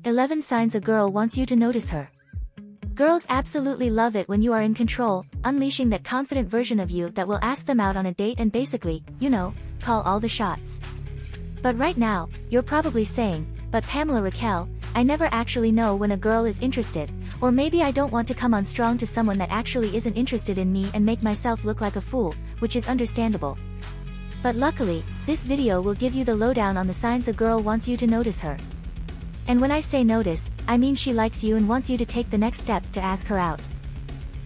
11 signs a girl wants you to notice her. Girls absolutely love it when you are in control, unleashing that confident version of you that will ask them out on a date and basically, call all the shots. But right now, you're probably saying, but Pamela Raquel, I never actually know when a girl is interested, or maybe I don't want to come on strong to someone that actually isn't interested in me and make myself look like a fool, which is understandable. But luckily, this video will give you the lowdown on the signs a girl wants you to notice her. And when I say notice, I mean she likes you and wants you to take the next step to ask her out.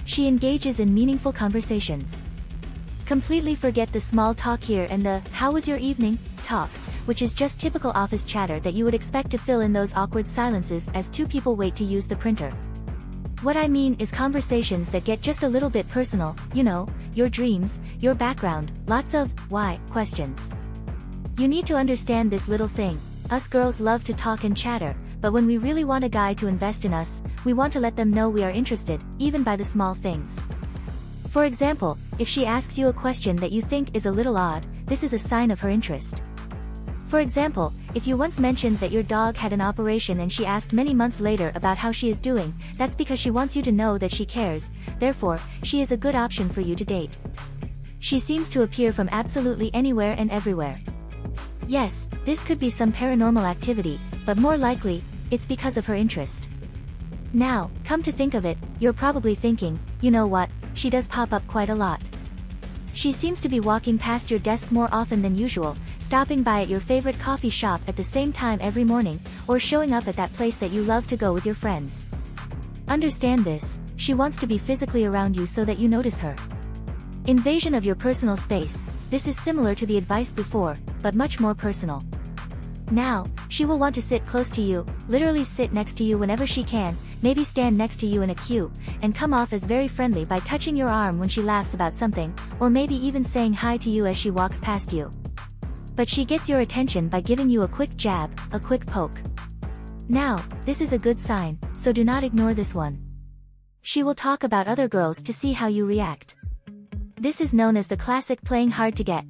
She engages in meaningful conversations. Completely forget the small talk here and the, how was your evening, talk, which is just typical office chatter that you would expect to fill in those awkward silences as two people wait to use the printer. What I mean is conversations that get just a little bit personal, your dreams, your background, lots of why questions. You need to understand this little thing. Us girls love to talk and chatter, but when we really want a guy to invest in us, we want to let them know we are interested, even by the small things. For example, if she asks you a question that you think is a little odd, this is a sign of her interest. For example, if you once mentioned that your dog had an operation and she asked many months later about how she is doing, that's because she wants you to know that she cares, therefore, she is a good option for you to date. She seems to appear from absolutely anywhere and everywhere. Yes, this could be some paranormal activity, but more likely, it's because of her interest. Now, come to think of it, you're probably thinking, you know what, she does pop up quite a lot. She seems to be walking past your desk more often than usual, stopping by at your favorite coffee shop at the same time every morning, or showing up at that place that you love to go with your friends. Understand this, she wants to be physically around you so that you notice her. Invasion of your personal space, this is similar to the advice before, but much more personal. Now, she will want to sit close to you, literally sit next to you whenever she can, maybe stand next to you in a queue, and come off as very friendly by touching your arm when she laughs about something, or maybe even saying hi to you as she walks past you. But she gets your attention by giving you a quick jab, a quick poke. Now, this is a good sign, so do not ignore this one. She will talk about other girls to see how you react. This is known as the classic playing hard to get.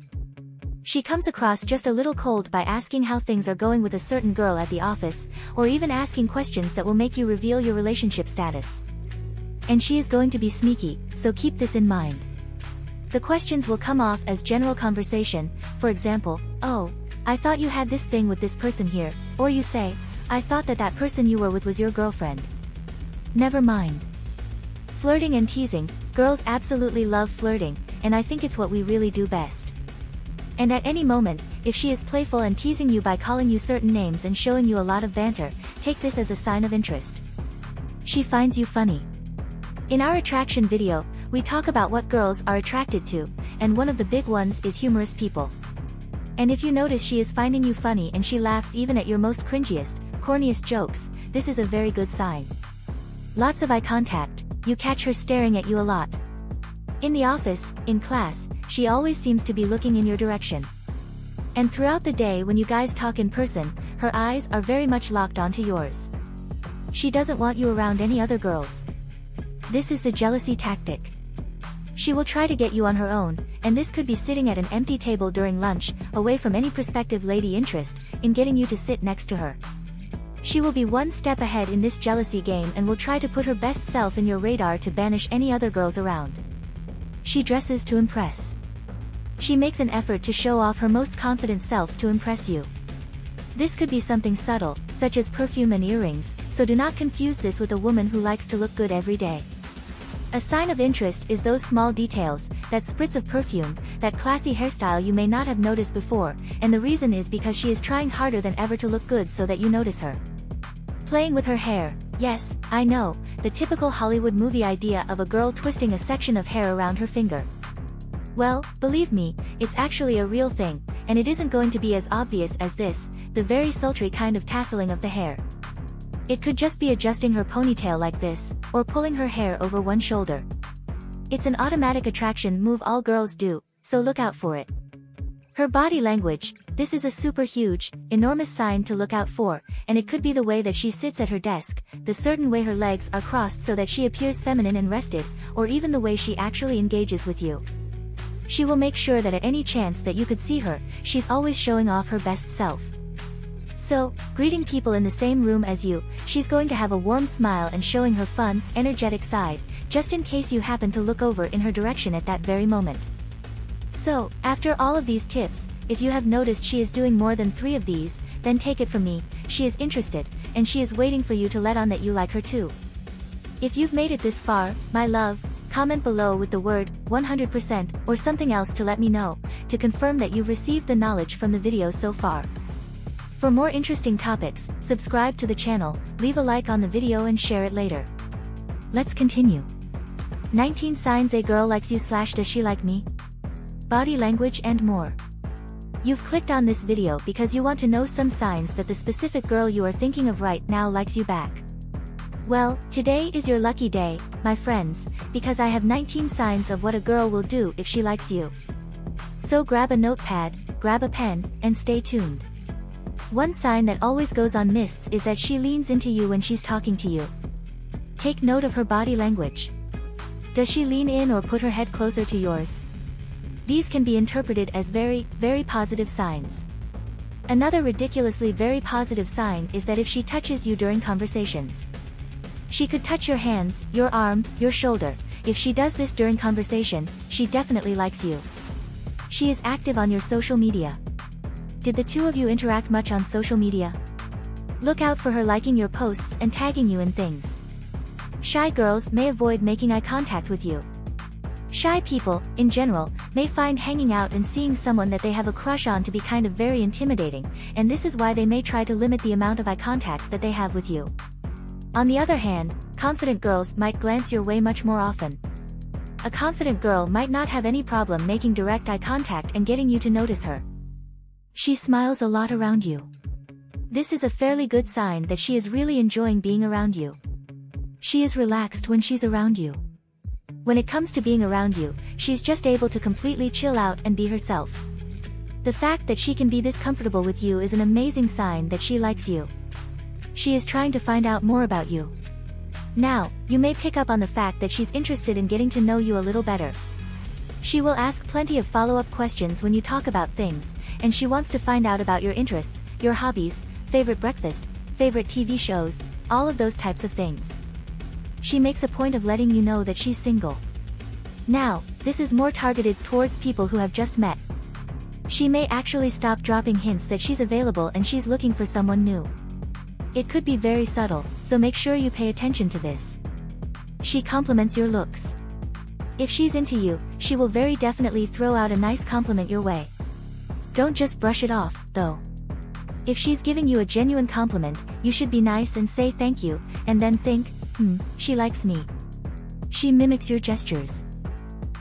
She comes across just a little cold by asking how things are going with a certain girl at the office, or even asking questions that will make you reveal your relationship status. And she is going to be sneaky, so keep this in mind. The questions will come off as general conversation, for example, oh, I thought you had this thing with this person here, or you say, I thought that person you were with was your girlfriend. Never mind. Flirting and teasing, girls absolutely love flirting, and I think it's what we really do best. And at any moment, if she is playful and teasing you by calling you certain names and showing you a lot of banter, take this as a sign of interest. She finds you funny. In our attraction video, we talk about what girls are attracted to, and one of the big ones is humorous people. And if you notice she is finding you funny and she laughs even at your most cringiest, corniest jokes, this is a very good sign. Lots of eye contact, you catch her staring at you a lot. In the office, in class, she always seems to be looking in your direction. And throughout the day when you guys talk in person, her eyes are very much locked onto yours. She doesn't want you around any other girls. This is the jealousy tactic. She will try to get you on her own, and this could be sitting at an empty table during lunch, away from any prospective lady interest, in getting you to sit next to her. She will be one step ahead in this jealousy game and will try to put her best self in your radar to banish any other girls around. She dresses to impress. She makes an effort to show off her most confident self to impress you. This could be something subtle, such as perfume and earrings, so do not confuse this with a woman who likes to look good every day. A sign of interest is those small details, that spritz of perfume, that classy hairstyle you may not have noticed before, and the reason is because she is trying harder than ever to look good so that you notice her. Playing with her hair, yes, I know, the typical Hollywood movie idea of a girl twisting a section of hair around her finger. Well, believe me, it's actually a real thing, and it isn't going to be as obvious as this, the very sultry kind of tasseling of the hair. It could just be adjusting her ponytail like this, or pulling her hair over one shoulder. It's an automatic attraction move all girls do, so look out for it. Her body language, this is a super huge, enormous sign to look out for, and it could be the way that she sits at her desk, the certain way her legs are crossed so that she appears feminine and rested, or even the way she actually engages with you. She will make sure that at any chance that you could see her, she's always showing off her best self. So, greeting people in the same room as you, she's going to have a warm smile and showing her fun, energetic side, just in case you happen to look over in her direction at that very moment. So, after all of these tips, if you have noticed she is doing more than 3 of these, then take it from me, she is interested, and she is waiting for you to let on that you like her too. If you've made it this far, my love, comment below with the word 100% or something else to let me know, to confirm that you've received the knowledge from the video so far. For more interesting topics, subscribe to the channel, leave a like on the video and share it later. Let's continue. 19 signs a girl likes you / does she like me? Body language and more. You've clicked on this video because you want to know some signs that the specific girl you are thinking of right now likes you back. Well, today is your lucky day, my friends, because I have 19 signs of what a girl will do if she likes you. So grab a notepad, grab a pen, and stay tuned. One sign that always goes unmissed is that she leans into you when she's talking to you. Take note of her body language. Does she lean in or put her head closer to yours? These can be interpreted as very, very positive signs. Another ridiculously very positive sign is that if she touches you during conversations. She could touch your hands, your arm, your shoulder. If she does this during conversation, she definitely likes you. She is active on your social media. Did the two of you interact much on social media? Look out for her liking your posts and tagging you in things. Shy girls may avoid making eye contact with you. Shy people, in general, may find hanging out and seeing someone that they have a crush on to be kind of very intimidating, and this is why they may try to limit the amount of eye contact that they have with you. On the other hand, confident girls might glance your way much more often. A confident girl might not have any problem making direct eye contact and getting you to notice her. She smiles a lot around you. This is a fairly good sign that she is really enjoying being around you. She is relaxed when she's around you. When it comes to being around you, she's just able to completely chill out and be herself. The fact that she can be this comfortable with you is an amazing sign that she likes you. She is trying to find out more about you. Now, you may pick up on the fact that she's interested in getting to know you a little better. She will ask plenty of follow-up questions when you talk about things, and she wants to find out about your interests, your hobbies, favorite breakfast, favorite TV shows, all of those types of things. She makes a point of letting you know that she's single. Now, this is more targeted towards people who have just met. She may actually stop dropping hints that she's available and she's looking for someone new. It could be very subtle, so make sure you pay attention to this. She compliments your looks. If she's into you, she will very definitely throw out a nice compliment your way. Don't just brush it off, though. If she's giving you a genuine compliment, you should be nice and say thank you, and then think, she likes me. She mimics your gestures.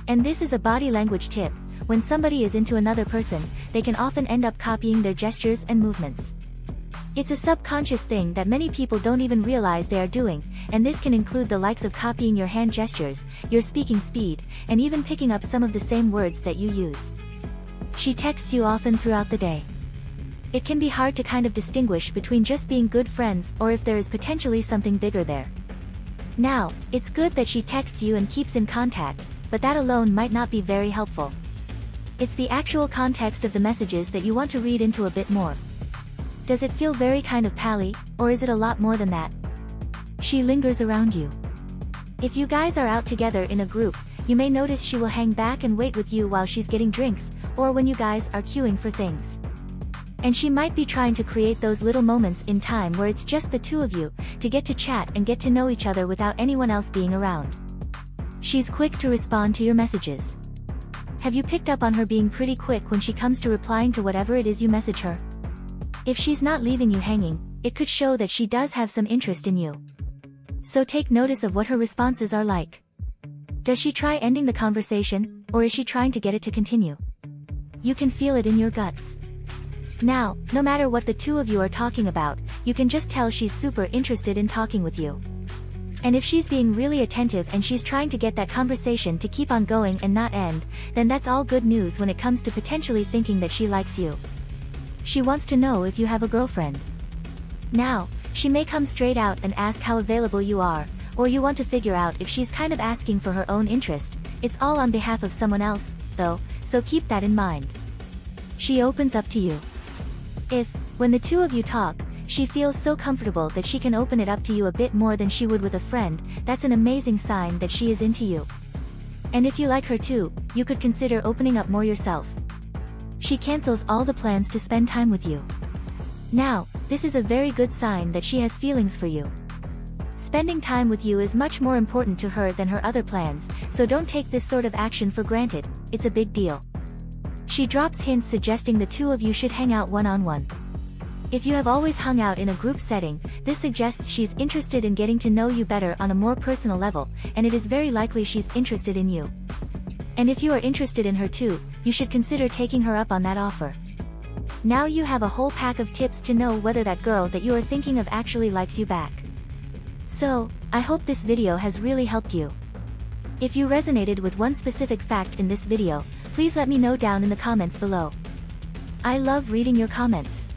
And this is a body language tip: when somebody is into another person, they can often end up copying their gestures and movements. It's a subconscious thing that many people don't even realize they are doing, and this can include the likes of copying your hand gestures, your speaking speed, and even picking up some of the same words that you use. She texts you often throughout the day. It can be hard to kind of distinguish between just being good friends or if there is potentially something bigger there. Now, it's good that she texts you and keeps in contact, but that alone might not be very helpful. It's the actual context of the messages that you want to read into a bit more. Does it feel very kind of pally, or is it a lot more than that? She lingers around you. If you guys are out together in a group, you may notice she will hang back and wait with you while she's getting drinks, or when you guys are queuing for things. And she might be trying to create those little moments in time where it's just the two of you, to get to chat and get to know each other without anyone else being around. She's quick to respond to your messages. Have you picked up on her being pretty quick when she comes to replying to whatever it is you message her? If she's not leaving you hanging, it could show that she does have some interest in you. So take notice of what her responses are like. Does she try ending the conversation, or is she trying to get it to continue? You can feel it in your guts. Now, no matter what the two of you are talking about, you can just tell she's super interested in talking with you. And if she's being really attentive and she's trying to get that conversation to keep on going and not end, then that's all good news when it comes to potentially thinking that she likes you. She wants to know if you have a girlfriend. Now, she may come straight out and ask how available you are, or you want to figure out if she's kind of asking for her own interest. It's all on behalf of someone else, though, so keep that in mind. She opens up to you. If, when the two of you talk, she feels so comfortable that she can open it up to you a bit more than she would with a friend, that's an amazing sign that she is into you. And if you like her too, you could consider opening up more yourself. She cancels all the plans to spend time with you. Now, this is a very good sign that she has feelings for you. Spending time with you is much more important to her than her other plans, so don't take this sort of action for granted, it's a big deal. She drops hints suggesting the two of you should hang out one-on-one. If you have always hung out in a group setting, this suggests she's interested in getting to know you better on a more personal level, and it is very likely she's interested in you. And if you are interested in her too, you should consider taking her up on that offer. Now you have a whole pack of tips to know whether that girl that you are thinking of actually likes you back. So, I hope this video has really helped you. If you resonated with one specific fact in this video, please let me know down in the comments below. I love reading your comments.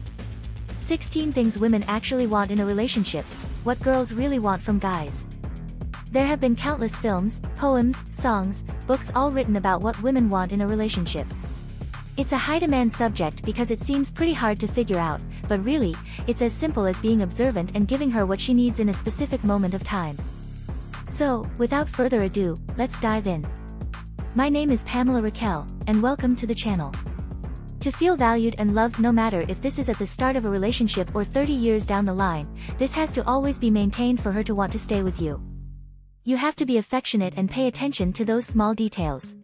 16 things women actually want in a relationship, what girls really want from guys. There have been countless films, poems, songs, books all written about what women want in a relationship. It's a high-demand subject because it seems pretty hard to figure out, but really, it's as simple as being observant and giving her what she needs in a specific moment of time. So, without further ado, let's dive in. My name is Pamela Raquel, and welcome to the channel. To feel valued and loved no matter if this is at the start of a relationship or 30 years down the line, this has to always be maintained for her to want to stay with you. You have to be affectionate and pay attention to those small details.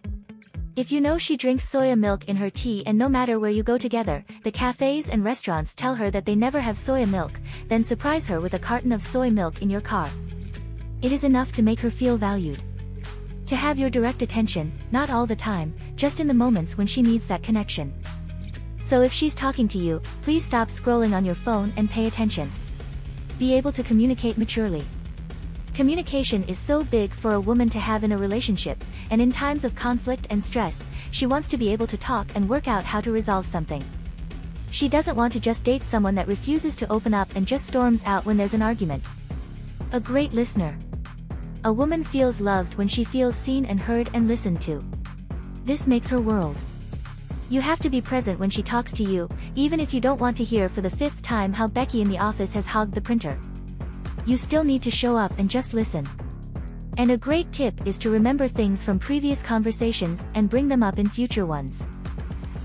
If you know she drinks soya milk in her tea and no matter where you go together, the cafes and restaurants tell her that they never have soya milk, then surprise her with a carton of soy milk in your car. It is enough to make her feel valued. To have your direct attention, not all the time, just in the moments when she needs that connection. So if she's talking to you, please stop scrolling on your phone and pay attention. Be able to communicate maturely. Communication is so big for a woman to have in a relationship, and in times of conflict and stress, she wants to be able to talk and work out how to resolve something. She doesn't want to just date someone that refuses to open up and just storms out when there's an argument. A great listener. A woman feels loved when she feels seen and heard and listened to. This makes her world. You have to be present when she talks to you, even if you don't want to hear for the 5th time how Becky in the office has hogged the printer. You still need to show up and just listen. And a great tip is to remember things from previous conversations and bring them up in future ones.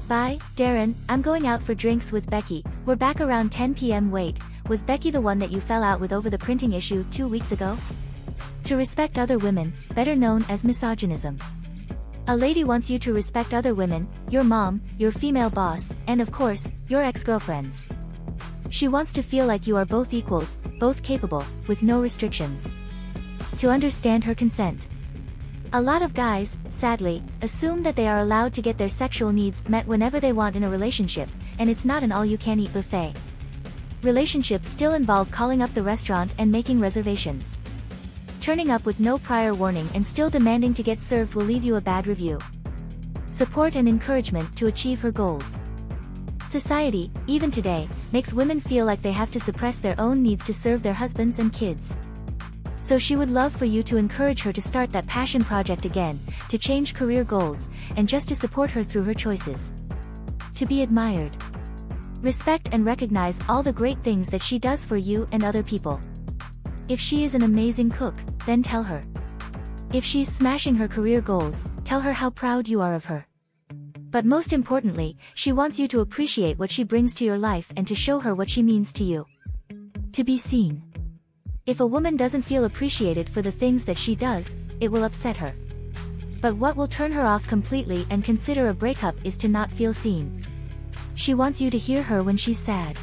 Bye, Darren, I'm going out for drinks with Becky, we're back around 10 p.m. Wait, was Becky the one that you fell out with over the printing issue 2 weeks ago? To respect other women, better known as misogynism. A lady wants you to respect other women, your mom, your female boss, and of course, your ex-girlfriends. She wants to feel like you are both equals, both capable, with no restrictions. To understand her consent. A lot of guys, sadly, assume that they are allowed to get their sexual needs met whenever they want in a relationship, and it's not an all-you-can-eat buffet. Relationships still involve calling up the restaurant and making reservations. Turning up with no prior warning and still demanding to get served will leave you a bad review. Support and encouragement to achieve her goals. Society, even today, makes women feel like they have to suppress their own needs to serve their husbands and kids. So she would love for you to encourage her to start that passion project again, to change career goals, and just to support her through her choices. To be admired. Respect and recognize all the great things that she does for you and other people. If she is an amazing cook, then tell her. If she's smashing her career goals, tell her how proud you are of her. But most importantly, she wants you to appreciate what she brings to your life and to show her what she means to you. To be seen. If a woman doesn't feel appreciated for the things that she does, it will upset her. But what will turn her off completely and consider a breakup is to not feel seen. She wants you to hear her when she's sad.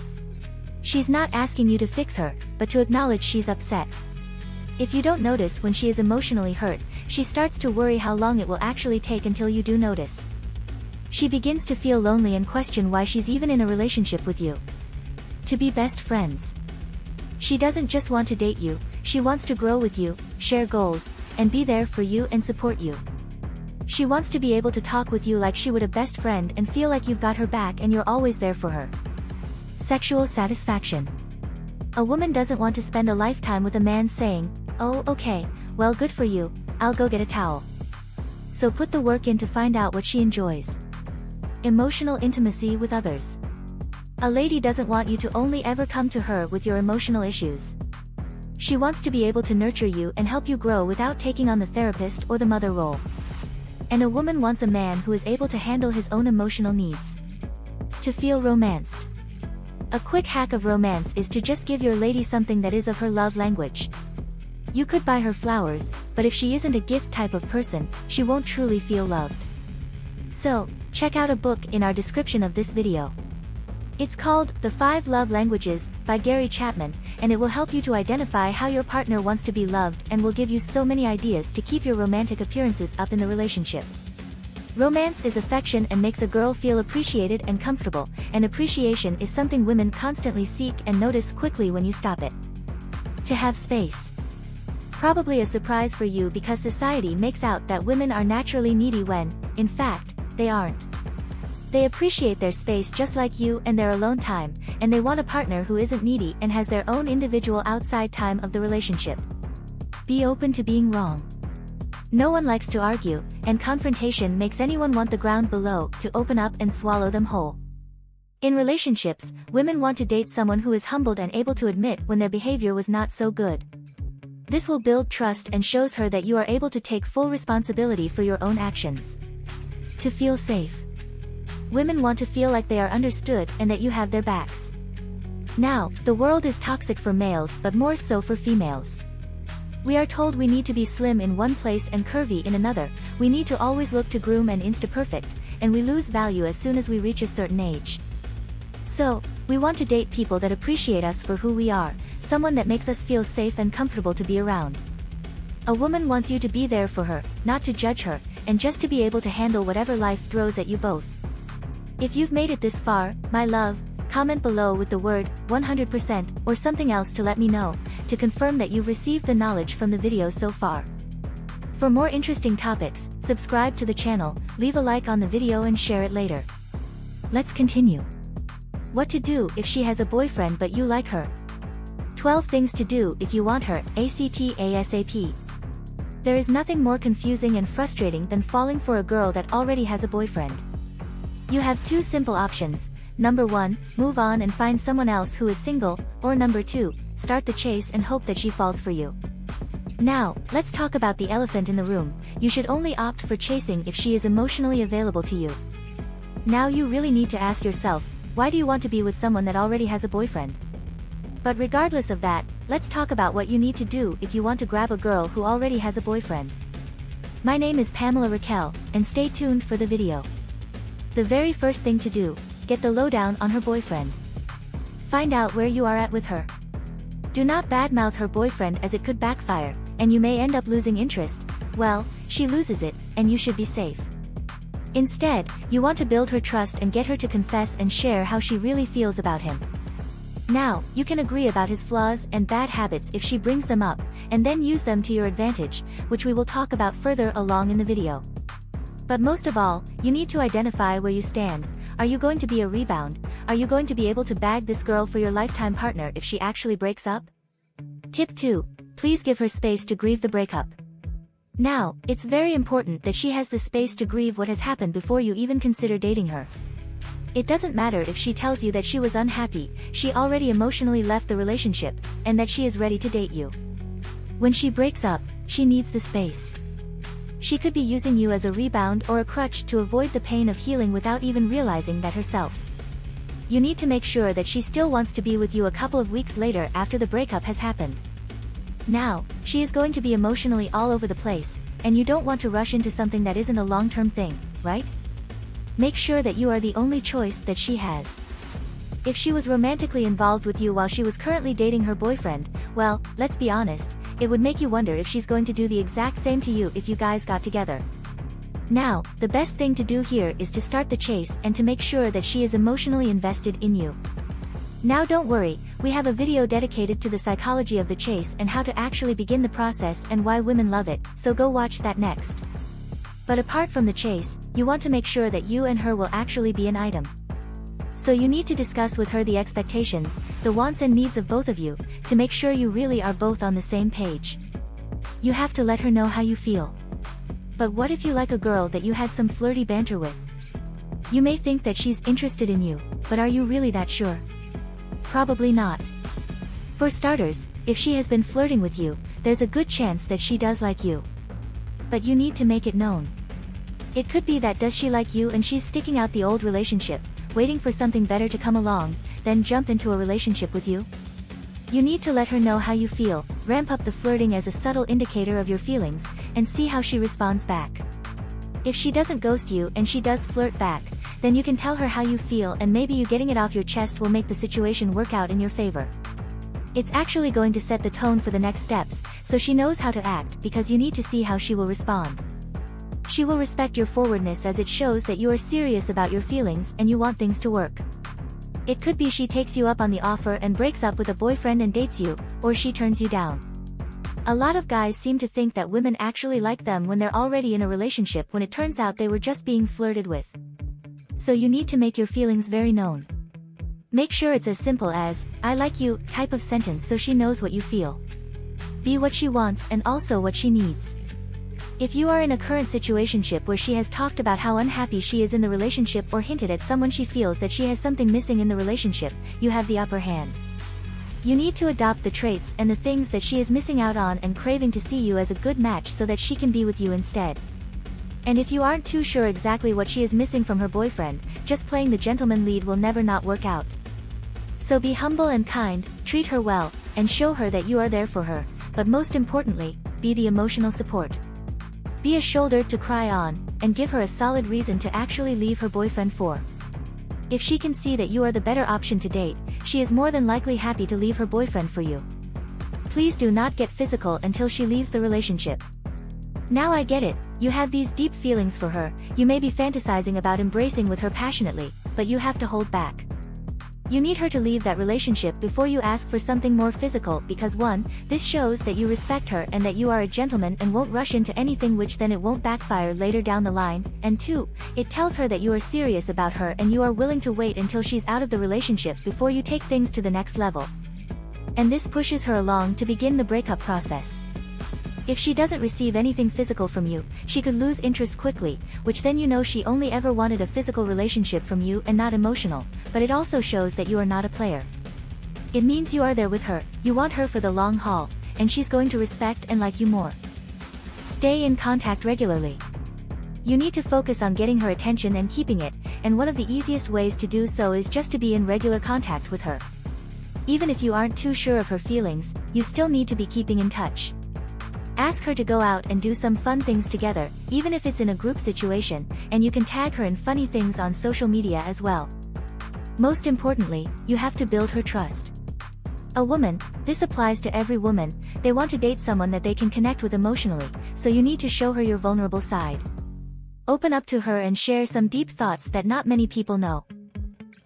She's not asking you to fix her, but to acknowledge she's upset. If you don't notice when she is emotionally hurt, she starts to worry how long it will actually take until you do notice. She begins to feel lonely and question why she's even in a relationship with you. To be best friends. She doesn't just want to date you, she wants to grow with you, share goals, and be there for you and support you. She wants to be able to talk with you like she would a best friend and feel like you've got her back and you're always there for her. Sexual satisfaction. A woman doesn't want to spend a lifetime with a man saying, "Oh, okay, well good for you, I'll go get a towel." So put the work in to find out what she enjoys. Emotional intimacy with others. A lady doesn't want you to only ever come to her with your emotional issues. She wants to be able to nurture you and help you grow without taking on the therapist or the mother role. And a woman wants a man who is able to handle his own emotional needs. To feel romanced. A quick hack of romance is to just give your lady something that is of her love language. You could buy her flowers, but if she isn't a gift type of person, she won't truly feel loved. So, check out a book in our description of this video. It's called The 5 Love Languages by Gary Chapman, and it will help you to identify how your partner wants to be loved and will give you so many ideas to keep your romantic appearances up in the relationship. Romance is affection and makes a girl feel appreciated and comfortable, and appreciation is something women constantly seek and notice quickly when you stop it. To have space. Probably a surprise for you because society makes out that women are naturally needy when, in fact, they aren't. They appreciate their space just like you and their alone time, and they want a partner who isn't needy and has their own individual outside time of the relationship. Be open to being wrong. No one likes to argue, and confrontation makes anyone want the ground below to open up and swallow them whole. In relationships, women want to date someone who is humbled and able to admit when their behavior was not so good. This will build trust and shows her that you are able to take full responsibility for your own actions. To feel safe. Women want to feel like they are understood and that you have their backs. Now, the world is toxic for males but more so for females. We are told we need to be slim in one place and curvy in another, we need to always look to groom and insta-perfect, and we lose value as soon as we reach a certain age. So, we want to date people that appreciate us for who we are, someone that makes us feel safe and comfortable to be around. A woman wants you to be there for her, not to judge her, and just to be able to handle whatever life throws at you both. If you've made it this far, my love, comment below with the word 100% or something else to let me know, to confirm that you've received the knowledge from the video so far. For more interesting topics, subscribe to the channel, leave a like on the video and share it later. Let's continue. What to do if she has a boyfriend but you like her. 12 things to do if you want her, ASAP. There is nothing more confusing and frustrating than falling for a girl that already has a boyfriend. You have 2 simple options. Number 1, move on and find someone else who is single, or number 2, start the chase and hope that she falls for you. Now, let's talk about the elephant in the room. You should only opt for chasing if she is emotionally available to you. Now you really need to ask yourself, why do you want to be with someone that already has a boyfriend? But regardless of that, let's talk about what you need to do if you want to grab a girl who already has a boyfriend. My name is Pamela Raquel, and stay tuned for the video. The very first thing to do, get the lowdown on her boyfriend. Find out where you are at with her. Do not badmouth her boyfriend as it could backfire, and you may end up losing interest. Well, she loses it, and you should be safe. Instead, you want to build her trust and get her to confess and share how she really feels about him. Now, you can agree about his flaws and bad habits if she brings them up, and then use them to your advantage, which we will talk about further along in the video. But most of all, you need to identify where you stand. Are you going to be a rebound? Are you going to be able to bag this girl for your lifetime partner if she actually breaks up? Tip 2. Please give her space to grieve the breakup. Now, it's very important that she has the space to grieve what has happened before you even consider dating her. It doesn't matter if she tells you that she was unhappy, she already emotionally left the relationship, and that she is ready to date you. When she breaks up, she needs the space. She could be using you as a rebound or a crutch to avoid the pain of healing without even realizing that herself. You need to make sure that she still wants to be with you a couple of weeks later after the breakup has happened. Now, she is going to be emotionally all over the place, and you don't want to rush into something that isn't a long-term thing, right? Make sure that you are the only choice that she has. If she was romantically involved with you while she was currently dating her boyfriend, well, let's be honest, it would make you wonder if she's going to do the exact same to you if you guys got together. Now, the best thing to do here is to start the chase and to make sure that she is emotionally invested in you. Now don't worry, we have a video dedicated to the psychology of the chase and how to actually begin the process and why women love it, so go watch that next. But apart from the chase, you want to make sure that you and her will actually be an item. So you need to discuss with her the expectations, the wants and needs of both of you, to make sure you really are both on the same page. You have to let her know how you feel. But what if you like a girl that you had some flirty banter with? You may think that she's interested in you, but are you really that sure? Probably not. For starters, if she has been flirting with you, there's a good chance that she does like you. But you need to make it known. It could be that does she like you and she's sticking out the old relationship, waiting for something better to come along, then jump into a relationship with you? You need to let her know how you feel, ramp up the flirting as a subtle indicator of your feelings, and see how she responds back. If she doesn't ghost you and she does flirt back, then you can tell her how you feel, and maybe you getting it off your chest will make the situation work out in your favor. It's actually going to set the tone for the next steps, so she knows how to act, because you need to see how she will respond. She will respect your forwardness as it shows that you are serious about your feelings and you want things to work. It could be she takes you up on the offer and breaks up with a boyfriend and dates you, or she turns you down. A lot of guys seem to think that women actually like them when they're already in a relationship, when it turns out they were just being flirted with. So you need to make your feelings very known. Make sure it's as simple as, "I like you," type of sentence so she knows what you feel. Be what she wants and also what she needs. If you are in a current situationship where she has talked about how unhappy she is in the relationship or hinted at someone she feels that she has something missing in the relationship, you have the upper hand. You need to adopt the traits and the things that she is missing out on and craving to see you as a good match so that she can be with you instead. And if you aren't too sure exactly what she is missing from her boyfriend, just playing the gentleman lead will never not work out. So be humble and kind, treat her well, and show her that you are there for her, but most importantly, be the emotional support. Be a shoulder to cry on, and give her a solid reason to actually leave her boyfriend for. If she can see that you are the better option to date, she is more than likely happy to leave her boyfriend for you. Please do not get physical until she leaves the relationship. Now I get it, you have these deep feelings for her, you may be fantasizing about embracing with her passionately, but you have to hold back. You need her to leave that relationship before you ask for something more physical, because 1, this shows that you respect her and that you are a gentleman and won't rush into anything, which then it won't backfire later down the line, and 2, it tells her that you are serious about her and you are willing to wait until she's out of the relationship before you take things to the next level. And this pushes her along to begin the breakup process. If she doesn't receive anything physical from you, she could lose interest quickly, which then you know she only ever wanted a physical relationship from you and not emotional, but it also shows that you are not a player. It means you are there with her, you want her for the long haul, and she's going to respect and like you more. Stay in contact regularly. You need to focus on getting her attention and keeping it, and one of the easiest ways to do so is just to be in regular contact with her. Even if you aren't too sure of her feelings, you still need to be keeping in touch. Ask her to go out and do some fun things together, even if it's in a group situation, and you can tag her in funny things on social media as well. Most importantly, you have to build her trust. A woman, this applies to every woman, they want to date someone that they can connect with emotionally, so you need to show her your vulnerable side. Open up to her and share some deep thoughts that not many people know.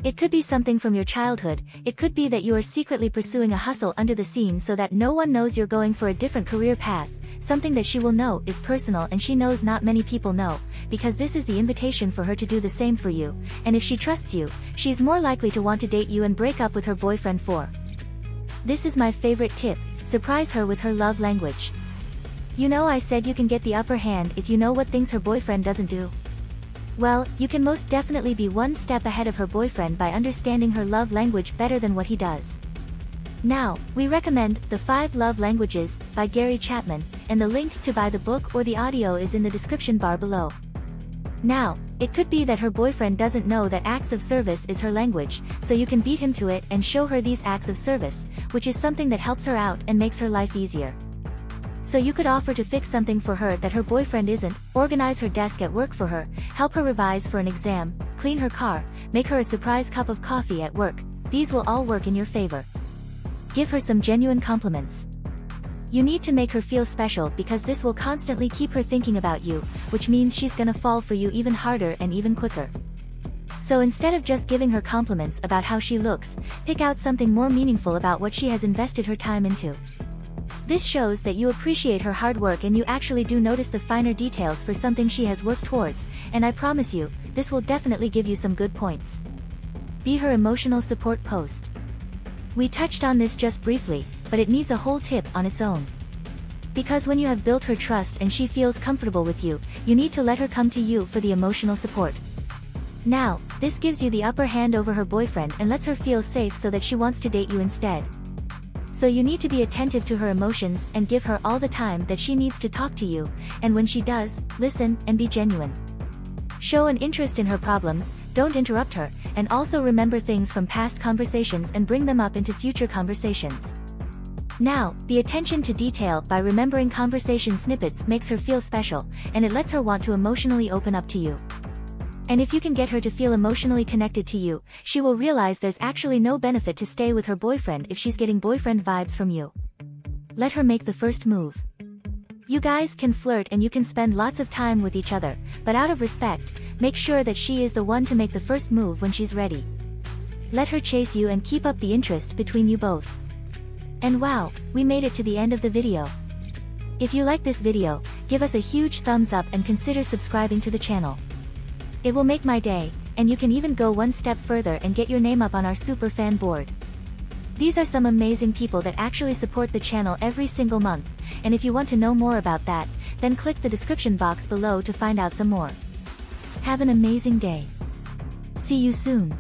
It could be something from your childhood, it could be that you are secretly pursuing a hustle under the scene so that no one knows you're going for a different career path, something that she will know is personal and she knows not many people know, because this is the invitation for her to do the same for you, and if she trusts you, she's more likely to want to date you and break up with her boyfriend for. This is my favorite tip, surprise her with her love language. You know, I said you can get the upper hand if you know what things her boyfriend doesn't do. Well, you can most definitely be one step ahead of her boyfriend by understanding her love language better than what he does. Now, we recommend The 5 Love Languages by Gary Chapman, and the link to buy the book or the audio is in the description bar below. Now, it could be that her boyfriend doesn't know that acts of service is her language, so you can beat him to it and show her these acts of service, which is something that helps her out and makes her life easier. So you could offer to fix something for her that her boyfriend isn't, organize her desk at work for her, help her revise for an exam, clean her car, make her a surprise cup of coffee at work. These will all work in your favor. Give her some genuine compliments. You need to make her feel special because this will constantly keep her thinking about you, which means she's gonna fall for you even harder and even quicker. So instead of just giving her compliments about how she looks, pick out something more meaningful about what she has invested her time into. This shows that you appreciate her hard work and you actually do notice the finer details for something she has worked towards, and I promise you, this will definitely give you some good points. Be her emotional support post. We touched on this just briefly, but it needs a whole tip on its own. Because when you have built her trust and she feels comfortable with you, you need to let her come to you for the emotional support. Now, This gives you the upper hand over her boyfriend and lets her feel safe so that she wants to date you instead. So you need to be attentive to her emotions and give her all the time that she needs to talk to you, and when she does, listen and be genuine. Show an interest in her problems, don't interrupt her, and also remember things from past conversations and bring them up into future conversations. Now, the attention to detail by remembering conversation snippets makes her feel special, and it lets her want to emotionally open up to you. And if you can get her to feel emotionally connected to you, she will realize there's actually no benefit to stay with her boyfriend if she's getting boyfriend vibes from you. Let her make the first move. You guys can flirt and you can spend lots of time with each other, but out of respect, make sure that she is the one to make the first move when she's ready. Let her chase you and keep up the interest between you both. And wow, we made it to the end of the video. If you like this video, give us a huge thumbs up and consider subscribing to the channel. It will make my day, and you can even go one step further and get your name up on our super fan board. These are some amazing people that actually support the channel every single month, and if you want to know more about that, then click the description box below to find out some more. Have an amazing day. See you soon.